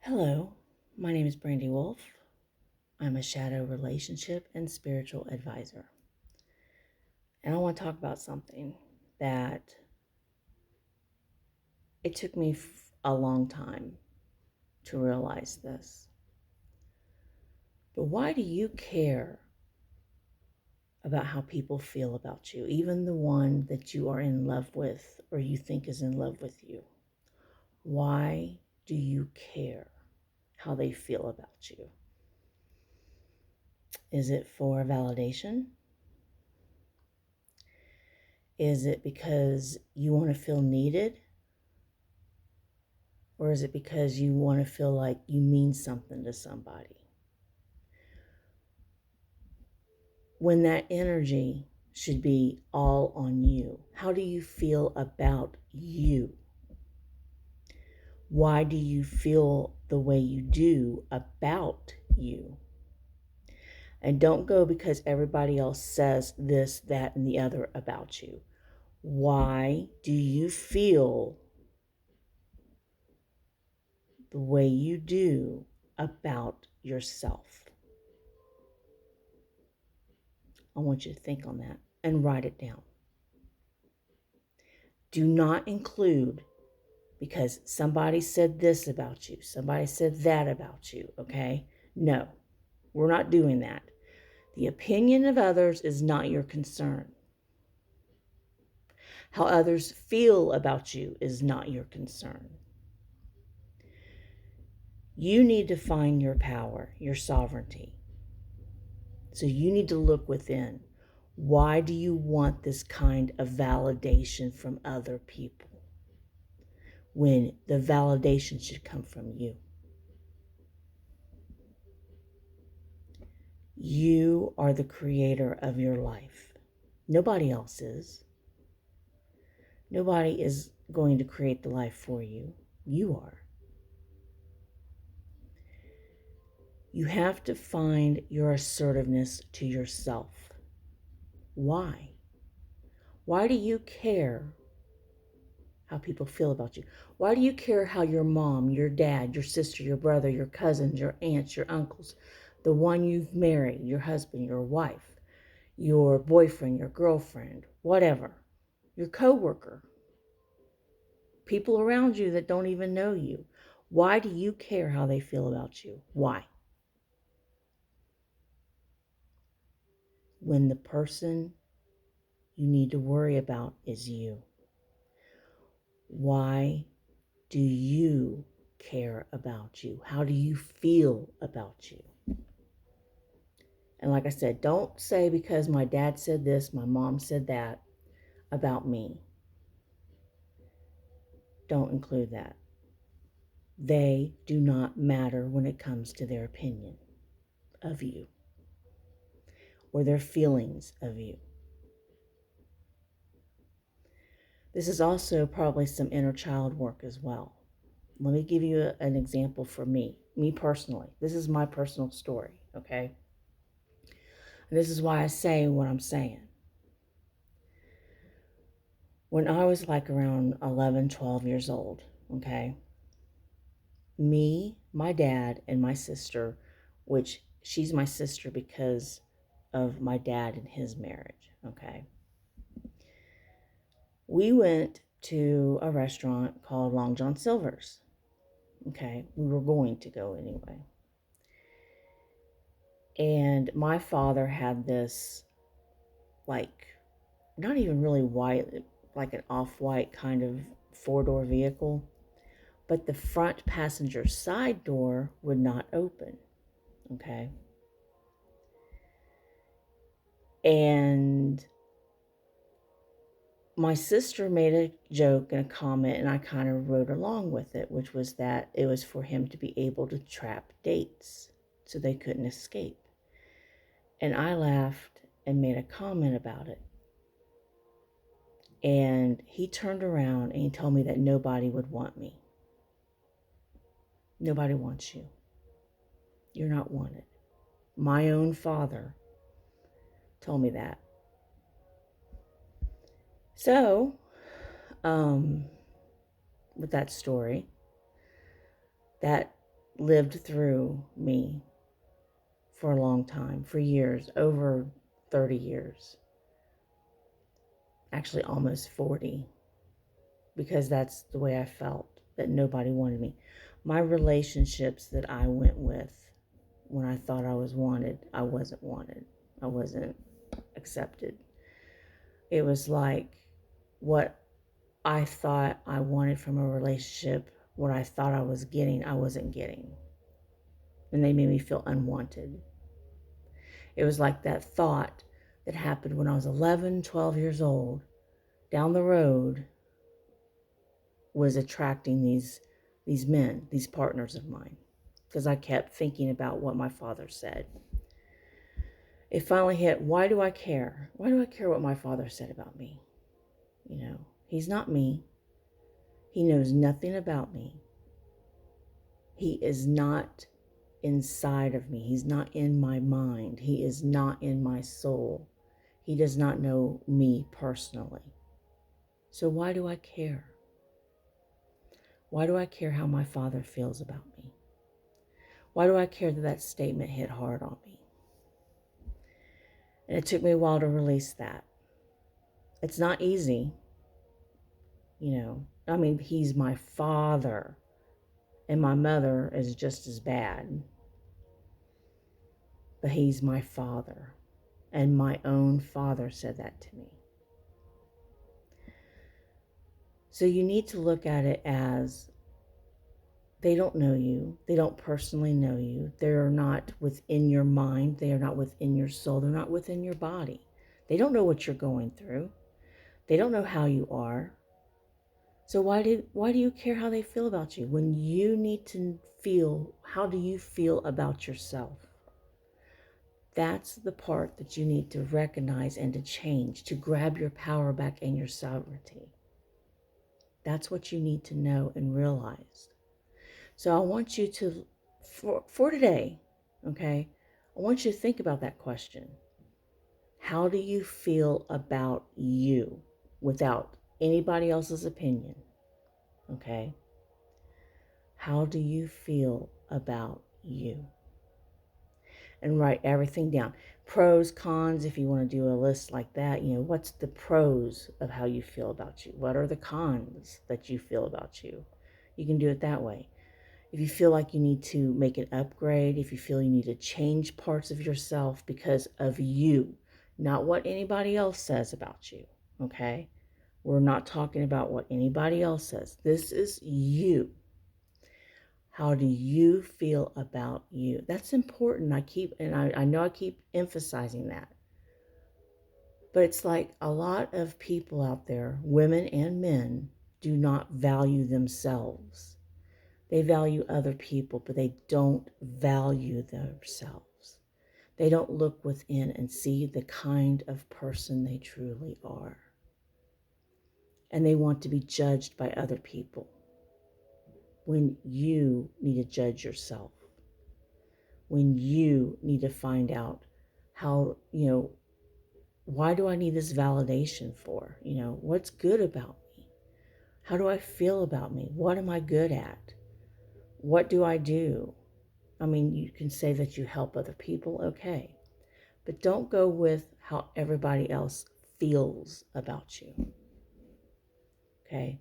Hello, my name is Brandy Wolf. I'm a shadow relationship and spiritual advisor. And I want to talk about something that it took me a long time to realize this. But why do you care about how people feel about you, even the one that you are in love with or you think is in love with you? Why do you care how they feel about you? Is it for validation? Is it because you want to feel needed? Or is it because you want to feel like you mean something to somebody? When that energy should be all on you, how do you feel about you? Why do you feel the way you do about you? And don't go because everybody else says this, that, and the other about you. Why do you feel the way you do about yourself? I want you to think on that and write it down. Do not include because somebody said this about you, somebody said that about you, okay? No, we're not doing that. The opinion of others is not your concern. How others feel about you is not your concern. You need to find your power, your sovereignty. So you need to look within. Why do you want this kind of validation from other people when the validation should come from you? You are the creator of your life. Nobody else is. Nobody is going to create the life for you. You are. You have to find your assertiveness to yourself. Why? Why do you care how people feel about you? Why do you care how your mom, your dad, your sister, your brother, your cousins, your aunts, your uncles, the one you've married, your husband, your wife, your boyfriend, your girlfriend, whatever, your coworker, people around you that don't even know you? Why do you care how they feel about you? Why? When the person you need to worry about is you. Why do you care about you? How do you feel about you? And like I said, don't say because my dad said this, my mom said that about me. Don't include that. They do not matter when it comes to their opinion of you or their feelings of you. This is also probably some inner child work as well. Let me give you an example for me personally. This is my personal story, okay? And this is why I say what I'm saying. When I was like around 11, 12 years old, okay, me, my dad, and my sister, which she's my sister because of my dad and his marriage, okay, we went to a restaurant called Long John Silver's. Okay, we were going to go anyway. And my father had this, like, not even really white, like an off-white kind of four-door vehicle, but the front passenger side door would not open, okay? And my sister made a joke and a comment, and I kind of wrote along with it, which was that it was for him to be able to trap dates so they couldn't escape. And I laughed and made a comment about it. And he turned around and he told me that nobody would want me. Nobody wants you. You're not wanted. My own father told me that. So, with that story, that lived through me for a long time, for years, over 30 years, actually almost 40, because that's the way I felt, that nobody wanted me. My relationships that I went with when I thought I was wanted, I wasn't wanted. I wasn't accepted. It was like what I thought I wanted from a relationship, what I thought I was getting, I wasn't getting. And they made me feel unwanted. It was like that thought that happened when I was 11, 12 years old, down the road, was attracting these men, these partners of mine, because I kept thinking about what my father said. It finally hit, why do I care? Why do I care what my father said about me? He's not me. He knows nothing about me. He is not inside of me. He's not in my mind. He is not in my soul. He does not know me personally. So why do I care? Why do I care how my father feels about me? Why do I care that that statement hit hard on me? And it took me a while to release that. It's not easy. He's my father, and my mother is just as bad. But he's my father, and my own father said that to me. So you need to look at it as they don't know you. They don't personally know you. They're not within your mind. They are not within your soul. They're not within your body. They don't know what you're going through. They don't know how you are. So why do you care how they feel about you when you need to feel, how do you feel about yourself? That's the part that you need to recognize and to change, to grab your power back and your sovereignty. That's what you need to know and realize. So I want you to, for today, okay, I want you to think about that question. How do you feel about you without anybody else's opinion? Okay? How do you feel about you? And write everything down. Pros, cons, if you want to do a list like that, what's the pros of how you feel about you? What are the cons that you feel about you? You can do it that way. If you feel like you need to make an upgrade, if you feel you need to change parts of yourself because of you, not what anybody else says about you, okay? We're not talking about what anybody else says. This is you. How do you feel about you? That's important. I know I keep emphasizing that. But it's like a lot of people out there, women and men, do not value themselves. They value other people, but they don't value themselves. They don't look within and see the kind of person they truly are. And they want to be judged by other people when you need to judge yourself. When you need to find out how, why do I need this validation for? What's good about me? How do I feel about me? What am I good at? What do I do? You can say that you help other people, okay. But don't go with how everybody else feels about you. Okay?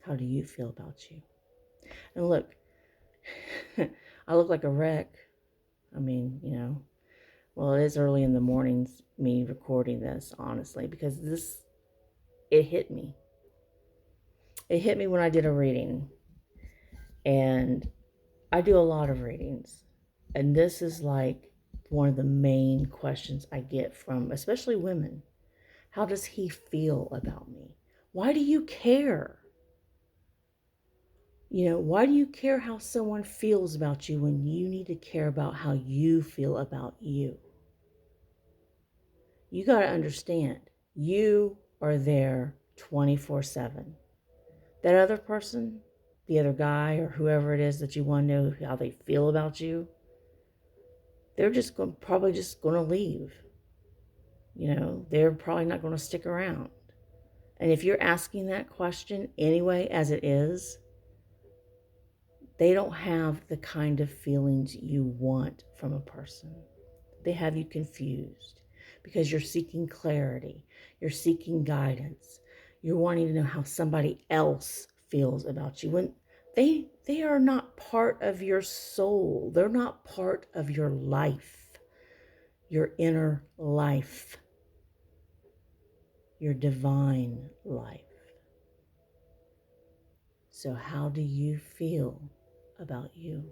How do you feel about you? And look, I look like a wreck. Well, it is early in the mornings, me recording this, honestly, because it hit me. It hit me when I did a reading. And I do a lot of readings. And this is like one of the main questions I get from, especially women. How does he feel about me? Why do you care? Why do you care how someone feels about you when you need to care about how you feel about you? You got to understand, you are there 24/7. That other person, the other guy or whoever it is that you want to know how they feel about you, they're probably just going to leave. They're probably not going to stick around. And if you're asking that question anyway, as it is, They don't have the kind of feelings you want from a person. They have you confused because you're seeking clarity, you're seeking guidance, you're wanting to know how somebody else feels about you when they are not part of your soul. They're not part of your life, your inner life, your divine life. So how do you feel about you?